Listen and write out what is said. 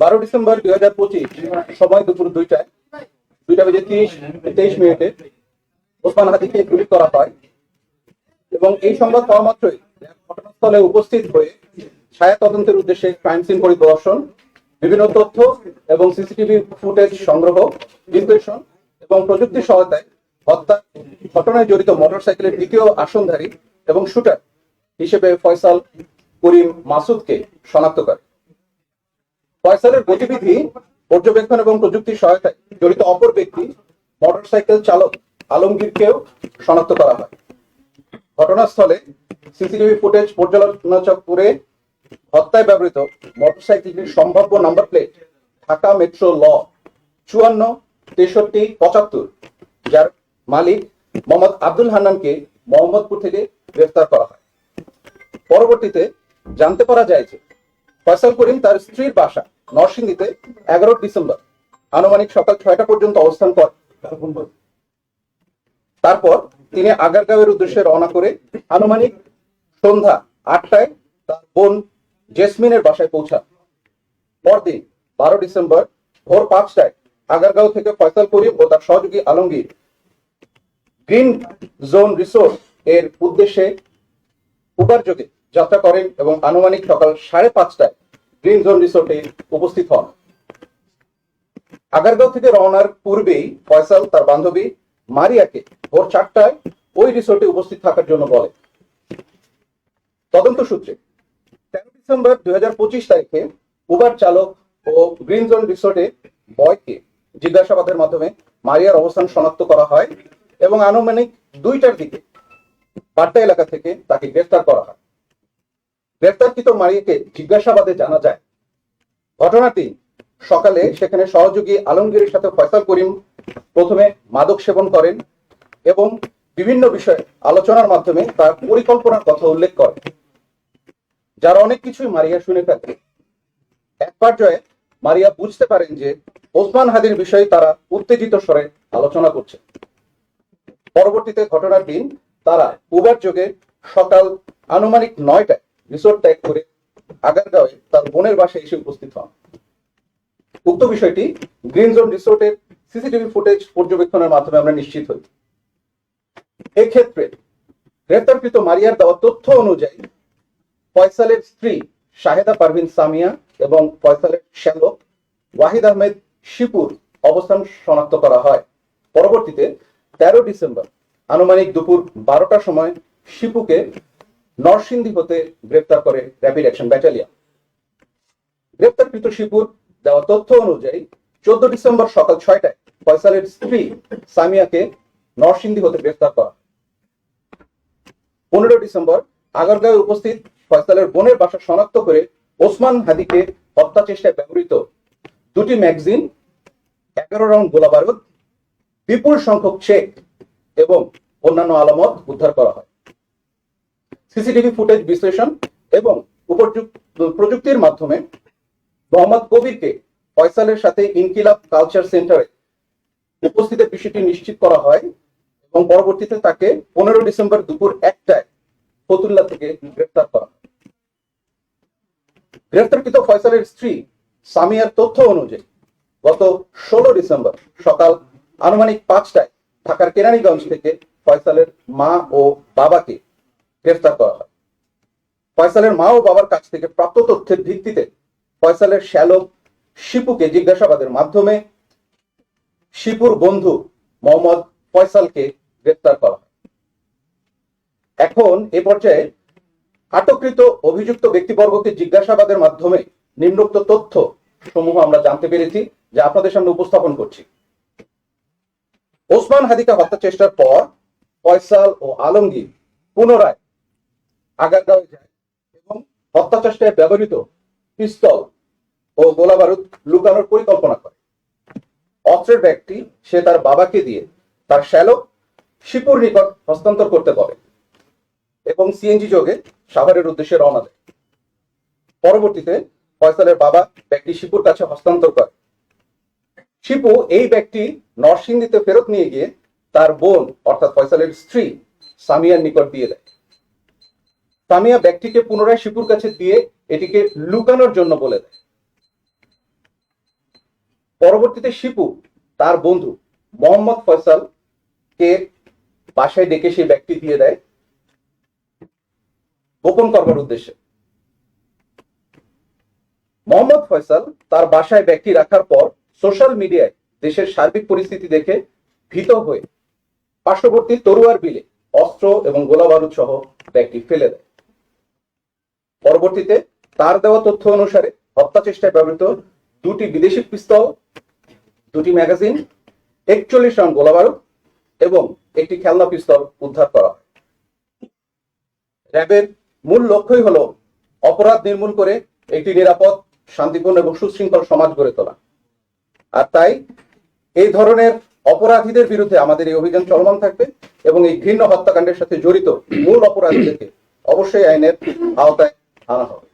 12 December 2025 সময় দুপুর 2টা বেজে 23 মিনিটে ওসমান হাদিকে গুলি করা হয় এবং এই সংবাদ পাওয়া মাত্রই ঘটনাস্থলে উপস্থিত হয়ে ছায়া তদন্তের উদ্দেশ্যে ক্রাইম সিন পরিদর্শন, বিভিন্ন তথ্য এবং সিসিটিভি ফুটেজ সংগ্রহ, বিশ্লেষণ এবং প্রযুক্তির সহায়তায় হত্যা ঘটনায় জড়িত মোটরসাইকেলের দ্বিতীয় আসনধারী এবং শুটার হিসেবে ফয়সাল করিম মাসুদকে শনাক্ত করে। ফয়সালের গতিবিধি পর্যবেক্ষণ এবং প্রযুক্তির সহায়তায় জড়িত অপর ব্যক্তি মোটরসাইকেল চালক আলমগীরকেও শনাক্ত করা হয়। ঘটনাস্থলে সিসিটিভি ফুটেজ পর্যালোচনা করে হত্যায় ব্যবহৃত মোটরসাইকেলটির সম্ভাব্য নাম্বার প্লেট ঢাকা মেট্রো ল 546375, যার মালিক মোহাম্মদ আব্দুল হান্নানকে মোহাম্মদপুর থেকে গ্রেফতার করা হয়। পরবর্তীতে জানতে পারা যায় যে ফয়সাল করিম তার স্ত্রীর বাসা নরসিংদীতে 11 ডিসেম্বর আনুমানিক সকাল 6টা পর্যন্ত অবস্থান করেন। তারপর তিনি আগারগাঁওয়ের উদ্দেশ্যে রওনা করে আনুমানিক সন্ধ্যা 8টায় তার বোন জেসমিনের বাসায় পৌঁছান। পরদিন 12 ডিসেম্বর ভোর 5টায় আগারগাঁও থেকে ফয়সাল করিম ও তার সহযোগী আলমগীর গ্রিন জোন রিসোর্ট এর উদ্দেশ্যে উবার যোগে যাত্রা করেন এবং আনুমানিক সকাল 5:30টায় গ্রিন জোন রিসোর্টে উপস্থিত হন। আগারগাঁও থেকে রওনার পূর্বেই ফয়সাল তার বান্ধবী মারিয়াকে ভোর 4টায় ওই রিসোর্টে উপস্থিত থাকার জন্য বলে। তদন্ত সূত্রে 13 ডিসেম্বর 2025 তারিখে উবার চালক ও গ্রিন জোন রিসোর্টে বয়কে জিজ্ঞাসাবাদের মাধ্যমে মারিয়ার অবস্থান শনাক্ত করা হয় এবং আনুমানিক 2টার দিকে বাড্ডা এলাকা থেকে তাকে গ্রেফতার করা হয়। গ্রেফতারকৃত মারিয়াকে জিজ্ঞাসাবাদে জানা যায় ঘটনাটি সকালে সেখানে সহযোগী আলমগীরের সাথে ফয়সাল করিম প্রথমে মাদক সেবন করেন এবং বিভিন্ন বিষয়ে আলোচনার মাধ্যমে তার পরিকল্পনার কথা উল্লেখ করেন, যার অনেক কিছুই মারিয়া শুনে থাকে। এক পর্যায়ে মারিয়া বুঝতে পারেন যে ওসমান হাদির বিষয়ে তারা উত্তেজিত স্বরে আলোচনা করছে। পরবর্তীতে ঘটনার দিন তারা উবার যোগে সকাল আনুমানিক 9টায় রিসোর্ট ত্যাগ করে আগারগাঁওয়ে তার বোনের বাসায় এসে উপস্থিত হন। উক্ত বিষয়টি গ্রিন জোন রিসোর্টের সিসিটিভি ফুটেজ পর্যবেক্ষণের মাধ্যমে আমরা নিশ্চিত হই। এক্ষেত্রে গ্রেফতারকৃত মারিয়ার দেওয়া তথ্য অনুযায়ী ফয়সালের স্ত্রী শাহেদা পারভিন সামিয়া এবং ফয়সালের শ্যালক ওয়াহিদ আহমেদ শিপুর অবস্থান শনাক্ত করা হয়। পরবর্তীতে 13 ডিসেম্বর আনুমানিক দুপুর 12টার সময় শিপুকে নরসিংদী হতে গ্রেফতার করে র্যাপিড অ্যাকশন ব্যাটালিয়ন। গ্রেফতারকৃত শিপুর দেওয়া তথ্য অনুযায়ী 14 ডিসেম্বর সকাল 6টায় ফয়সালের স্ত্রী সামিয়াকে নরসিংদী হতে গ্রেফতার করা। 15 ডিসেম্বর আগারগাঁওয়ে উপস্থিত ফয়সালের বোনের বাসা শনাক্ত করে ওসমান হাদিকে হত্যা চেষ্টায় ব্যবহৃত 2টি ম্যাগাজিন, 11 রাউন্ড গোলাবারুদ, বিপুল সংখ্যক চেক এবং অন্যান্য আলামত উদ্ধার করা হয়। সিসিটিভি ফুটেজ বিশ্লেষণ এবং প্রযুক্তির মাধ্যমে মোহাম্মদ কবিরকে ফয়সালের সাথে ইনকিলাব কালচার সেন্টারে উপস্থিতের বিষয়টি নিশ্চিত করা হয় এবং পরবর্তীতে তাকে 15 ডিসেম্বর দুপুর 1টায় ফতুল্লা থেকে গ্রেফতার করা হয়। গ্রেফতারকৃত ফয়সালের স্ত্রী সামিয়ার তথ্য অনুযায়ী গত 16 ডিসেম্বর সকাল আনুমানিক 5টায় ঢাকার কেরানীগঞ্জ থেকে ফয়সালের মা ও বাবাকে গ্রেফতার করা হয়। ফয়সালের মা ও বাবার কাছ থেকে প্রাপ্ত তথ্যের ভিত্তিতে ফয়সালের শ্যালক শিপুকে জিজ্ঞাসাবাদের মাধ্যমে শিপুর বন্ধু মোহাম্মদ ফয়সালকে গ্রেফতার করা হয়। এখন এ পর্যায়ে আটককৃত অভিযুক্ত ব্যক্তিবর্গকে জিজ্ঞাসাবাদের মাধ্যমে নিম্নোক্ত তথ্য সমূহ আমরা জানতে পেরেছি, যা আপনাদের সামনে উপস্থাপন করছি। ওসমান হাদিকে হত্যা চেষ্টার পর ফয়সাল ও আলমগীর পুনরায় আগারগাঁওয়ে যায় এবং হত্যা চেষ্টায় ব্যবহৃত পিস্তল ও গোলাবারুদ লুকানোর পরিকল্পনা করে। অস্ত্রের ব্যাগটি সে তার বাবাকে দিয়ে তার শ্যালক শিপুর নিকট হস্তান্তর করতে বলে এবং সিএনজি যোগে সাভারের উদ্দেশ্যে রওনা দেয়। পরবর্তীতে ফয়সালের বাবা ব্যাগটি শিপুর কাছে হস্তান্তর করে। শিপু এই ব্যাগটি নরসিংদীতে ফেরত নিয়ে গিয়ে তার বোন অর্থাৎ ফয়সালের স্ত্রী সামিয়ার নিকট দিয়ে দেয়। সামিয়া ব্যাগটিকে পুনরায় শিপুর কাছে দিয়ে এটিকে লুকানোর জন্য বলে দেয়। পরবর্তীতে শিপু তার বন্ধু মোহাম্মদ ফয়সাল কে বাসায় ডেকে সেই ব্যক্তি দিয়ে দেয় গোপন করবার উদ্দেশ্যে। মোহাম্মদ ফয়সাল তার বাসায় ব্যক্তি রাখার পর সোশ্যাল মিডিয়ায় দেশের সার্বিক পরিস্থিতি দেখে ভীত হয়ে পার্শ্ববর্তী তরুয়ার বিলে অস্ত্র এবং গোলা বারুদ সহ ব্যক্তি ফেলে দেয়। পরবর্তীতে তার দেওয়া তথ্য অনুসারে হত্যা চেষ্টায় ব্যবহৃত 2টি বিদেশি পিস্তল, 2টি ম্যাগাজিন, 41 রাউন্ড গোলা বারুদ এবং একটি খেলনা পিস্তল উদ্ধার করা হয়। র্যাবের মূল লক্ষ্যই হলো অপরাধ নির্মূল করে একটি নিরাপদ, শান্তিপূর্ণ এবং সুশৃঙ্খল সমাজ গড়ে তোলা। আর তাই এই ধরনের অপরাধীদের বিরুদ্ধে আমাদের এই অভিযান চলমান থাকবে এবং এই ঘৃণ্য হত্যাকাণ্ডের সাথে জড়িত মূল অপরাধীদেরকে অবশ্যই আইনের আওতায় আনা হবে।